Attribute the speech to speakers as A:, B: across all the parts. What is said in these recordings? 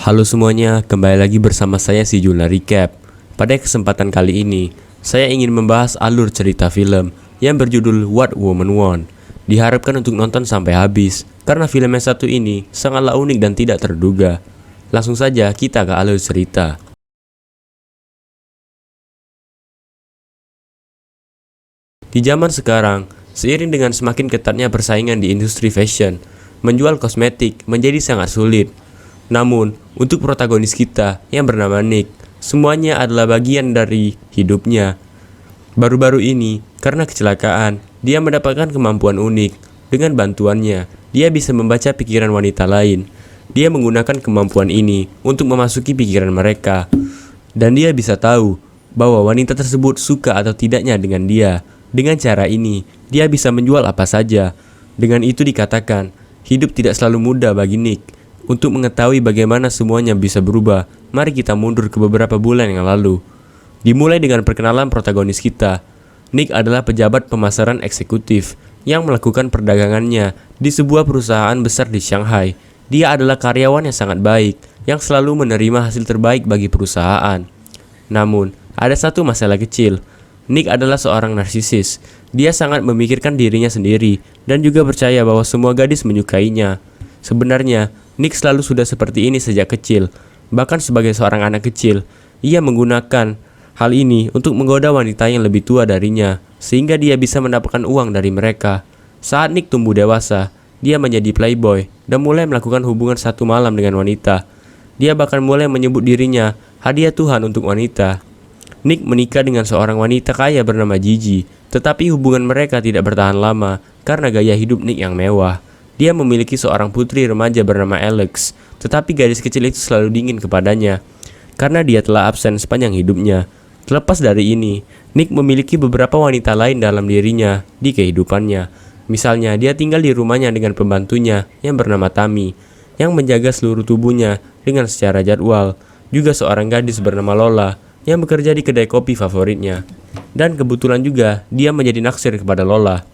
A: Halo semuanya, kembali lagi bersama saya si Juna Recap. Pada kesempatan kali ini, saya ingin membahas alur cerita film yang berjudul What Woman Want. Diharapkan untuk nonton sampai habis, karena film yang satu ini sangatlah unik dan tidak terduga. Langsung saja kita ke alur cerita. Di zaman sekarang, seiring dengan semakin ketatnya persaingan di industri fashion, menjual kosmetik menjadi sangat sulit. Namun, untuk protagonis kita yang bernama Nick, semuanya adalah bagian dari hidupnya. Baru-baru ini, karena kecelakaan, dia mendapatkan kemampuan unik. Dengan bantuannya, dia bisa membaca pikiran wanita lain. Dia menggunakan kemampuan ini untuk memasuki pikiran mereka. Dan dia bisa tahu bahwa wanita tersebut suka atau tidaknya dengan dia. Dengan cara ini, dia bisa menjual apa saja. Dengan itu dikatakan, hidup tidak selalu mudah bagi Nick. Untuk mengetahui bagaimana semuanya bisa berubah, mari kita mundur ke beberapa bulan yang lalu. Dimulai dengan perkenalan protagonis kita. Nick adalah pejabat pemasaran eksekutif yang melakukan perdagangannya di sebuah perusahaan besar di Shanghai. Dia adalah karyawan yang sangat baik, yang selalu menerima hasil terbaik bagi perusahaan. Namun, ada satu masalah kecil. Nick adalah seorang narsisis. Dia sangat memikirkan dirinya sendiri dan juga percaya bahwa semua gadis menyukainya. Sebenarnya, Nick selalu sudah seperti ini sejak kecil. Bahkan sebagai seorang anak kecil, ia menggunakan hal ini untuk menggoda wanita yang lebih tua darinya, sehingga dia bisa mendapatkan uang dari mereka. Saat Nick tumbuh dewasa, dia menjadi playboy dan mulai melakukan hubungan satu malam dengan wanita. Dia bahkan mulai menyebut dirinya hadiah Tuhan untuk wanita. Nick menikah dengan seorang wanita kaya bernama Gigi, tetapi hubungan mereka tidak bertahan lama karena gaya hidup Nick yang mewah. Dia memiliki seorang putri remaja bernama Alex, tetapi gadis kecil itu selalu dingin kepadanya karena dia telah absen sepanjang hidupnya. Terlepas dari ini, Nick memiliki beberapa wanita lain dalam dirinya di kehidupannya. Misalnya, dia tinggal di rumahnya dengan pembantunya yang bernama Tammy, yang menjaga seluruh tubuhnya dengan secara jadwal. Juga seorang gadis bernama Lola, yang bekerja di kedai kopi favoritnya. Dan kebetulan juga, dia menjadi naksir kepada Lola.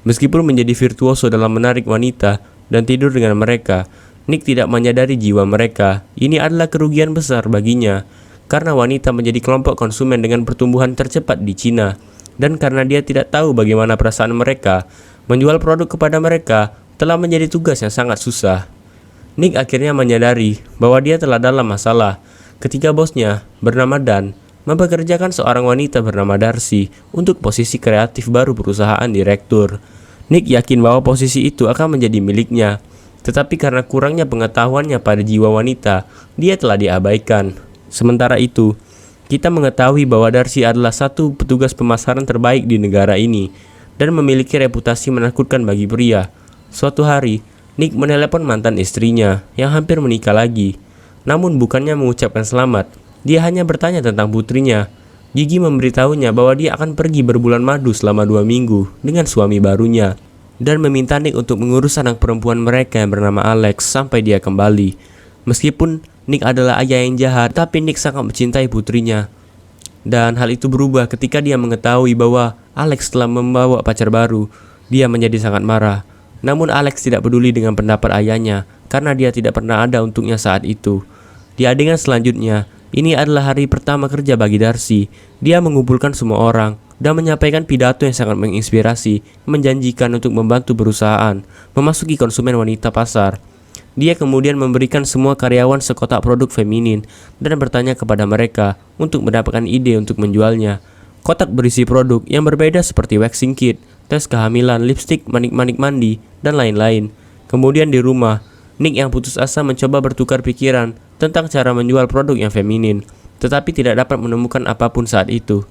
A: Meskipun menjadi virtuoso dalam menarik wanita dan tidur dengan mereka, Nick tidak menyadari jiwa mereka. Ini adalah kerugian besar baginya, karena wanita menjadi kelompok konsumen dengan pertumbuhan tercepat di Cina. Dan karena dia tidak tahu bagaimana perasaan mereka, menjual produk kepada mereka telah menjadi tugas yang sangat susah. Nick akhirnya menyadari bahwa dia telah dalam masalah ketika bosnya bernama Dan mempekerjakan seorang wanita bernama Darcy untuk posisi kreatif baru perusahaan direktur. Nick yakin bahwa posisi itu akan menjadi miliknya, tetapi karena kurangnya pengetahuannya pada jiwa wanita, dia telah diabaikan. Sementara itu, kita mengetahui bahwa Darcy adalah satu petugas pemasaran terbaik di negara ini dan memiliki reputasi menakutkan bagi pria. Suatu hari, Nick menelepon mantan istrinya yang hampir menikah lagi. Namun bukannya mengucapkan selamat, dia hanya bertanya tentang putrinya. Gigi memberitahunya bahwa dia akan pergi berbulan madu selama 2 minggu dengan suami barunya dan meminta Nick untuk mengurus anak perempuan mereka yang bernama Alex sampai dia kembali. Meskipun Nick adalah ayah yang jahat, tapi Nick sangat mencintai putrinya. Dan hal itu berubah ketika dia mengetahui bahwa Alex telah membawa pacar baru. Dia menjadi sangat marah. Namun Alex tidak peduli dengan pendapat ayahnya karena dia tidak pernah ada untuknya saat itu. Di adegan selanjutnya, ini adalah hari pertama kerja bagi Darcy. Dia mengumpulkan semua orang dan menyampaikan pidato yang sangat menginspirasi, menjanjikan untuk membantu perusahaan memasuki konsumen wanita pasar. Dia kemudian memberikan semua karyawan sekotak produk feminin dan bertanya kepada mereka untuk mendapatkan ide untuk menjualnya. Kotak berisi produk yang berbeda seperti waxing kit, tes kehamilan, lipstik, manik-manik mandi, dan lain-lain. Kemudian di rumah, Nick yang putus asa mencoba bertukar pikiran tentang cara menjual produk yang feminin, tetapi tidak dapat menemukan apapun saat itu.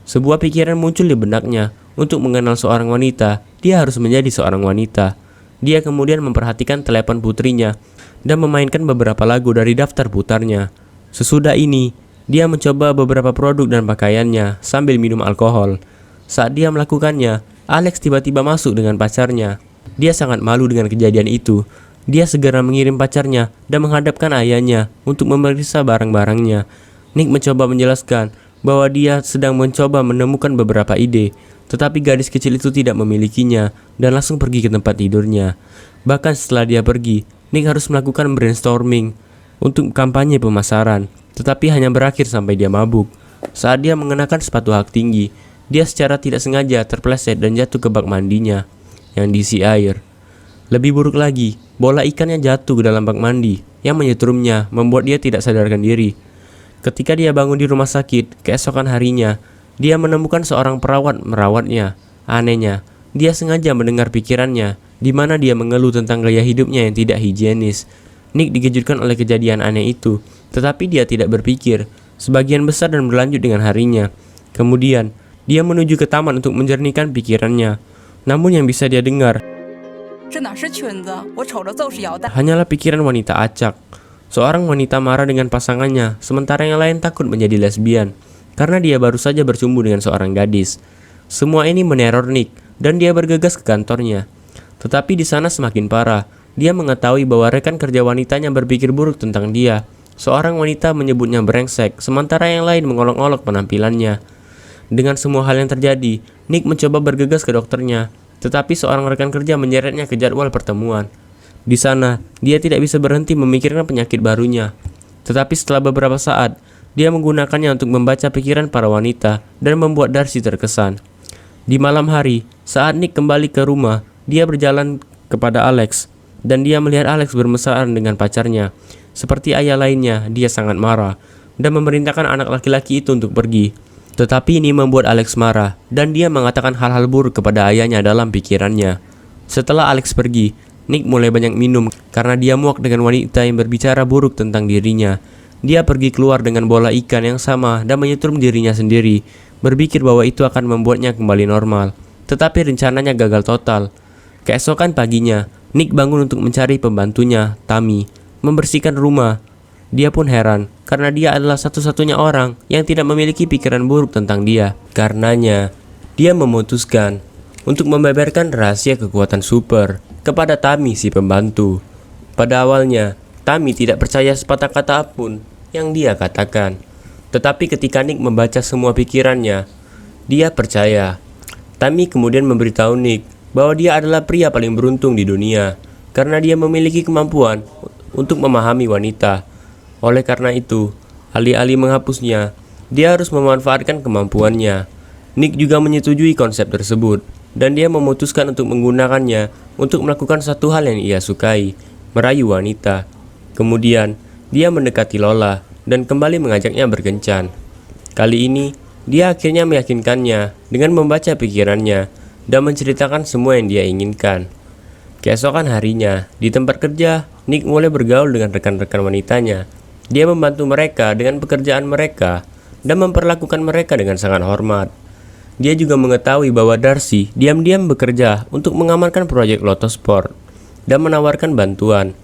A: Sebuah pikiran muncul di benaknya. Untuk mengenal seorang wanita, dia harus menjadi seorang wanita. Dia kemudian memperhatikan telepon putrinya dan memainkan beberapa lagu dari daftar putarnya. Sesudah ini, dia mencoba beberapa produk dan pakaiannya sambil minum alkohol. Saat dia melakukannya, Alex tiba-tiba masuk dengan pacarnya. Dia sangat malu dengan kejadian itu. Dia segera mengirim pacarnya dan menghadapkan ayahnya untuk memeriksa barang-barangnya. Nick mencoba menjelaskan bahwa dia sedang mencoba menemukan beberapa ide, tetapi gadis kecil itu tidak memilikinya dan langsung pergi ke tempat tidurnya. Bahkan setelah dia pergi, Nick harus melakukan brainstorming untuk kampanye pemasaran, tetapi hanya berakhir sampai dia mabuk. Saat dia mengenakan sepatu hak tinggi, dia secara tidak sengaja terpeleset dan jatuh ke bak mandinya yang diisi air. Lebih buruk lagi, bola ikannya jatuh ke dalam bak mandi yang menyetrumnya, membuat dia tidak sadarkan diri. Ketika dia bangun di rumah sakit keesokan harinya, dia menemukan seorang perawat merawatnya. Anehnya, dia sengaja mendengar pikirannya, di mana dia mengeluh tentang gaya hidupnya yang tidak higienis. Nick dikejutkan oleh kejadian aneh itu, tetapi dia tidak berpikir sebagian besar dan berlanjut dengan harinya. Kemudian, dia menuju ke taman untuk menjernihkan pikirannya. Namun yang bisa dia dengar hanyalah pikiran wanita acak. Seorang wanita marah dengan pasangannya, sementara yang lain takut menjadi lesbian, karena dia baru saja bercumbu dengan seorang gadis. Semua ini meneror Nick, dan dia bergegas ke kantornya. Tetapi di sana semakin parah. Dia mengetahui bahwa rekan kerja wanitanya berpikir buruk tentang dia. Seorang wanita menyebutnya brengsek, sementara yang lain mengolok-olok penampilannya. Dengan semua hal yang terjadi, Nick mencoba bergegas ke dokternya, tetapi seorang rekan kerja menyeretnya ke jadwal pertemuan. Di sana, dia tidak bisa berhenti memikirkan penyakit barunya. Tetapi setelah beberapa saat, dia menggunakannya untuk membaca pikiran para wanita dan membuat Darcy terkesan. Di malam hari, saat Nick kembali ke rumah, dia berjalan kepada Alex, dan dia melihat Alex bermesraan dengan pacarnya. Seperti ayah lainnya, dia sangat marah dan memerintahkan anak laki-laki itu untuk pergi. Tetapi ini membuat Alex marah, dan dia mengatakan hal-hal buruk kepada ayahnya dalam pikirannya. Setelah Alex pergi, Nick mulai banyak minum karena dia muak dengan wanita yang berbicara buruk tentang dirinya. Dia pergi keluar dengan bola ikan yang sama dan menyetrum dirinya sendiri, berpikir bahwa itu akan membuatnya kembali normal. Tetapi rencananya gagal total. Keesokan paginya, Nick bangun untuk mencari pembantunya, Tammy, membersihkan rumah. Dia pun heran, karena dia adalah satu-satunya orang yang tidak memiliki pikiran buruk tentang dia. Karenanya, dia memutuskan untuk membeberkan rahasia kekuatan super kepada Tammy si pembantu. Pada awalnya, Tammy tidak percaya sepatah kata pun yang dia katakan. Tetapi ketika Nick membaca semua pikirannya, dia percaya. Tammy kemudian memberitahu Nick bahwa dia adalah pria paling beruntung di dunia, karena dia memiliki kemampuan untuk memahami wanita. Oleh karena itu, alih-alih menghapusnya, dia harus memanfaatkan kemampuannya. Nick juga menyetujui konsep tersebut, dan dia memutuskan untuk menggunakannya untuk melakukan satu hal yang ia sukai, merayu wanita. Kemudian, dia mendekati Lola dan kembali mengajaknya berkencan. Kali ini, dia akhirnya meyakinkannya dengan membaca pikirannya dan menceritakan semua yang dia inginkan. Keesokan harinya, di tempat kerja, Nick mulai bergaul dengan rekan-rekan wanitanya. Dia membantu mereka dengan pekerjaan mereka dan memperlakukan mereka dengan sangat hormat. Dia juga mengetahui bahwa Darcy diam-diam bekerja untuk mengamankan proyek Lotto Sport dan menawarkan bantuan.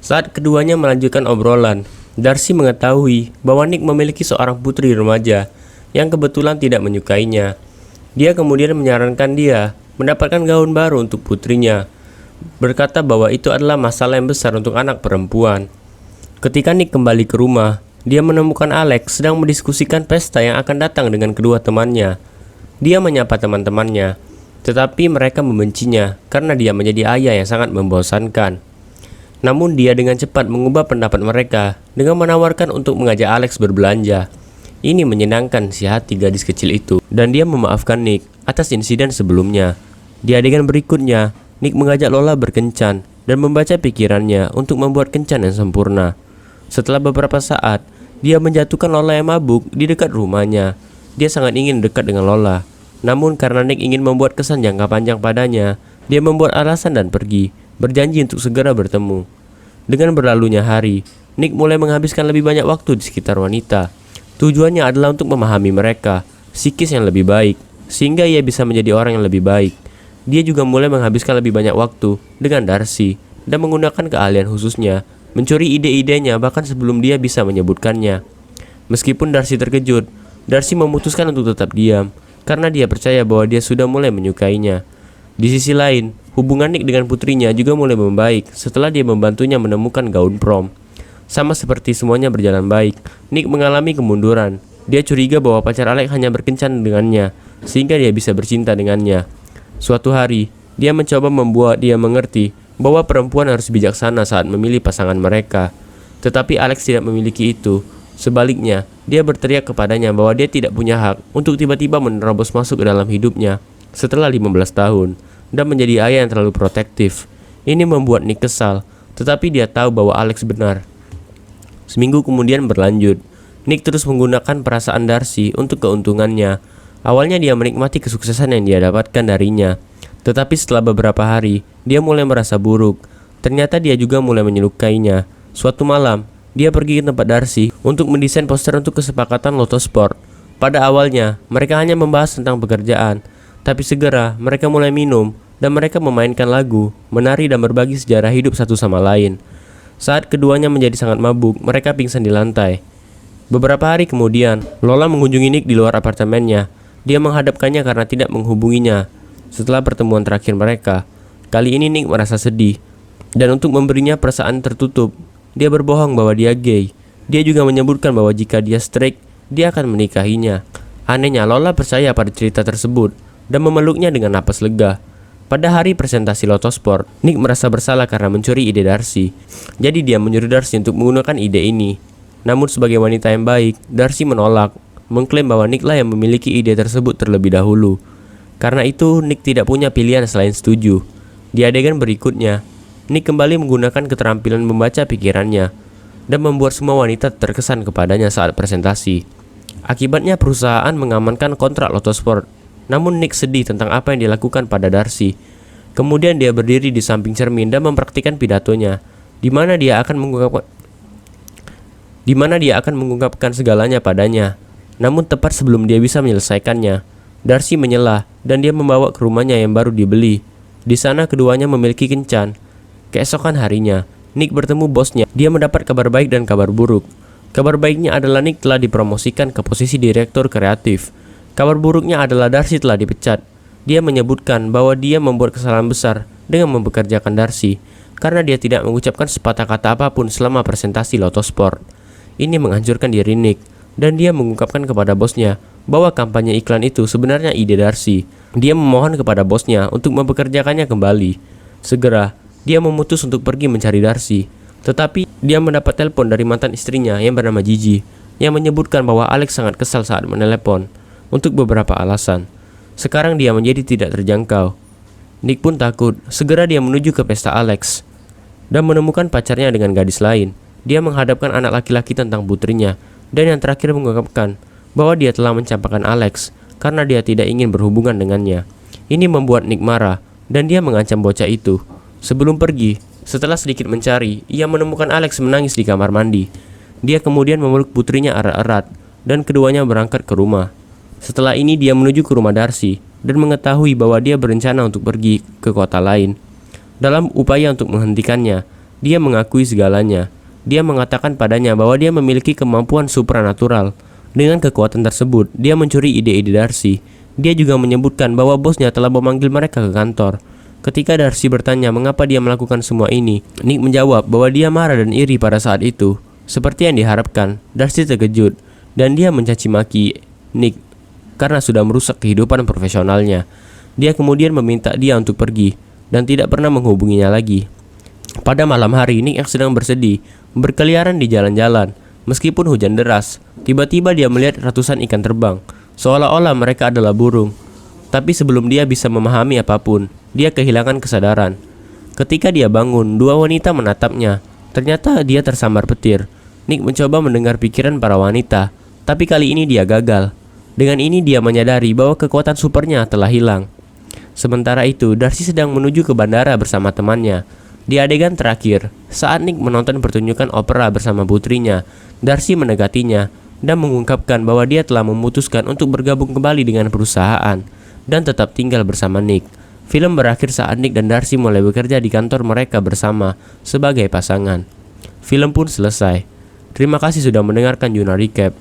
A: Saat keduanya melanjutkan obrolan, Darcy mengetahui bahwa Nick memiliki seorang putri remaja yang kebetulan tidak menyukainya. Dia kemudian menyarankan dia mendapatkan gaun baru untuk putrinya, berkata bahwa itu adalah masalah yang besar untuk anak perempuan. Ketika Nick kembali ke rumah, dia menemukan Alex sedang mendiskusikan pesta yang akan datang dengan kedua temannya. Dia menyapa teman-temannya, tetapi mereka membencinya karena dia menjadi ayah yang sangat membosankan. Namun dia dengan cepat mengubah pendapat mereka dengan menawarkan untuk mengajak Alex berbelanja. Ini menyenangkan si hati gadis kecil itu, dan dia memaafkan Nick atas insiden sebelumnya. Di adegan berikutnya, Nick mengajak Lola berkencan dan membaca pikirannya untuk membuat kencan yang sempurna. Setelah beberapa saat, dia menjatuhkan Lola yang mabuk di dekat rumahnya. Dia sangat ingin dekat dengan Lola. Namun karena Nick ingin membuat kesan jangka panjang padanya, dia membuat alasan dan pergi, berjanji untuk segera bertemu. Dengan berlalunya hari, Nick mulai menghabiskan lebih banyak waktu di sekitar wanita. Tujuannya adalah untuk memahami mereka, psikis yang lebih baik, sehingga ia bisa menjadi orang yang lebih baik. Dia juga mulai menghabiskan lebih banyak waktu dengan Darcy dan menggunakan keahlian khususnya, mencuri ide-idenya bahkan sebelum dia bisa menyebutkannya. Meskipun Darcy terkejut, Darcy memutuskan untuk tetap diam karena dia percaya bahwa dia sudah mulai menyukainya. Di sisi lain, hubungan Nick dengan putrinya juga mulai membaik setelah dia membantunya menemukan gaun prom. Sama seperti semuanya berjalan baik, Nick mengalami kemunduran. Dia curiga bahwa pacar Alex hanya berkencan dengannya, sehingga dia bisa bercinta dengannya. Suatu hari, dia mencoba membuat dia mengerti bahwa perempuan harus bijaksana saat memilih pasangan mereka. Tetapi Alex tidak memiliki itu. Sebaliknya, dia berteriak kepadanya bahwa dia tidak punya hak untuk tiba-tiba menerobos masuk ke dalam hidupnya setelah 15 tahun dan menjadi ayah yang terlalu protektif. Ini membuat Nick kesal, tetapi dia tahu bahwa Alex benar. Seminggu kemudian berlanjut. Nick terus menggunakan perasaan Darcy untuk keuntungannya. Awalnya dia menikmati kesuksesan yang dia dapatkan darinya, tetapi setelah beberapa hari, dia mulai merasa buruk. Ternyata dia juga mulai menyelukainya. Suatu malam, dia pergi ke tempat Darcy untuk mendesain poster untuk kesepakatan Lotto Sport. Pada awalnya, mereka hanya membahas tentang pekerjaan, tapi segera mereka mulai minum dan mereka memainkan lagu, menari dan berbagi sejarah hidup satu sama lain. Saat keduanya menjadi sangat mabuk, mereka pingsan di lantai. Beberapa hari kemudian, Lola mengunjungi Nick di luar apartemennya. Dia menghadapkannya karena tidak menghubunginya setelah pertemuan terakhir mereka. Kali ini Nick merasa sedih, dan untuk memberinya perasaan tertutup, dia berbohong bahwa dia gay. Dia juga menyebutkan bahwa jika dia straight, dia akan menikahinya. Anehnya, Lola percaya pada cerita tersebut dan memeluknya dengan napas lega. Pada hari presentasi Lotto Sport, Nick merasa bersalah karena mencuri ide Darcy. Jadi dia menyuruh Darcy untuk menggunakan ide ini. Namun sebagai wanita yang baik, Darcy menolak, mengklaim bahwa Nick lah yang memiliki ide tersebut terlebih dahulu. Karena itu, Nick tidak punya pilihan selain setuju. Di adegan berikutnya, Nick kembali menggunakan keterampilan membaca pikirannya dan membuat semua wanita terkesan kepadanya saat presentasi. Akibatnya perusahaan mengamankan kontrak Lotto Sport. Namun Nick sedih tentang apa yang dilakukan pada Darcy. Kemudian dia berdiri di samping cermin dan mempraktikkan pidatonya, di mana dia akan mengungkapkan segalanya padanya. Namun tepat sebelum dia bisa menyelesaikannya, Darcy menyela dan dia membawa ke rumahnya yang baru dibeli. Di sana keduanya memiliki kencan. Keesokan harinya, Nick bertemu bosnya. Dia mendapat kabar baik dan kabar buruk. Kabar baiknya adalah Nick telah dipromosikan ke posisi direktur kreatif. Kabar buruknya adalah Darcy telah dipecat. Dia menyebutkan bahwa dia membuat kesalahan besar dengan mempekerjakan Darcy karena dia tidak mengucapkan sepatah kata apapun selama presentasi Lotto Sport. Ini menghancurkan diri Nick, dan dia mengungkapkan kepada bosnya bahwa kampanye iklan itu sebenarnya ide Darcy. Dia memohon kepada bosnya untuk mempekerjakannya kembali. Segera, dia memutus untuk pergi mencari Darcy. Tetapi, dia mendapat telepon dari mantan istrinya yang bernama Gigi, yang menyebutkan bahwa Alex sangat kesal saat menelepon, untuk beberapa alasan. Sekarang dia menjadi tidak terjangkau. Nick pun takut. Segera dia menuju ke pesta Alex, dan menemukan pacarnya dengan gadis lain. Dia menghadapkan anak laki-laki tentang putrinya, dan yang terakhir mengungkapkan bahwa dia telah mencampakkan Alex karena dia tidak ingin berhubungan dengannya. Ini membuat Nick marah, dan dia mengancam bocah itu. Sebelum pergi, setelah sedikit mencari, ia menemukan Alex menangis di kamar mandi. Dia kemudian memeluk putrinya erat-erat, dan keduanya berangkat ke rumah. Setelah ini dia menuju ke rumah Darcy, dan mengetahui bahwa dia berencana untuk pergi ke kota lain. Dalam upaya untuk menghentikannya, dia mengakui segalanya. Dia mengatakan padanya bahwa dia memiliki kemampuan supranatural. Dengan kekuatan tersebut, dia mencuri ide-ide Darcy. Dia juga menyebutkan bahwa bosnya telah memanggil mereka ke kantor. Ketika Darcy bertanya mengapa dia melakukan semua ini, Nick menjawab bahwa dia marah dan iri pada saat itu. Seperti yang diharapkan, Darcy terkejut, dan dia mencaci maki Nick karena sudah merusak kehidupan profesionalnya. Dia kemudian meminta dia untuk pergi, dan tidak pernah menghubunginya lagi. Pada malam hari, Nick yang sedang bersedih berkeliaran di jalan-jalan. Meskipun hujan deras, tiba-tiba dia melihat ratusan ikan terbang, seolah-olah mereka adalah burung. Tapi sebelum dia bisa memahami apapun, dia kehilangan kesadaran. Ketika dia bangun, dua wanita menatapnya. Ternyata dia tersambar petir. Nick mencoba mendengar pikiran para wanita, tapi kali ini dia gagal. Dengan ini dia menyadari bahwa kekuatan supernya telah hilang. Sementara itu, Darcy sedang menuju ke bandara bersama temannya. Di adegan terakhir, saat Nick menonton pertunjukan opera bersama putrinya, Darcy mendekatinya dan mengungkapkan bahwa dia telah memutuskan untuk bergabung kembali dengan perusahaan dan tetap tinggal bersama Nick. Film berakhir saat Nick dan Darcy mulai bekerja di kantor mereka bersama sebagai pasangan. Film pun selesai. Terima kasih sudah mendengarkan Yuna Recap.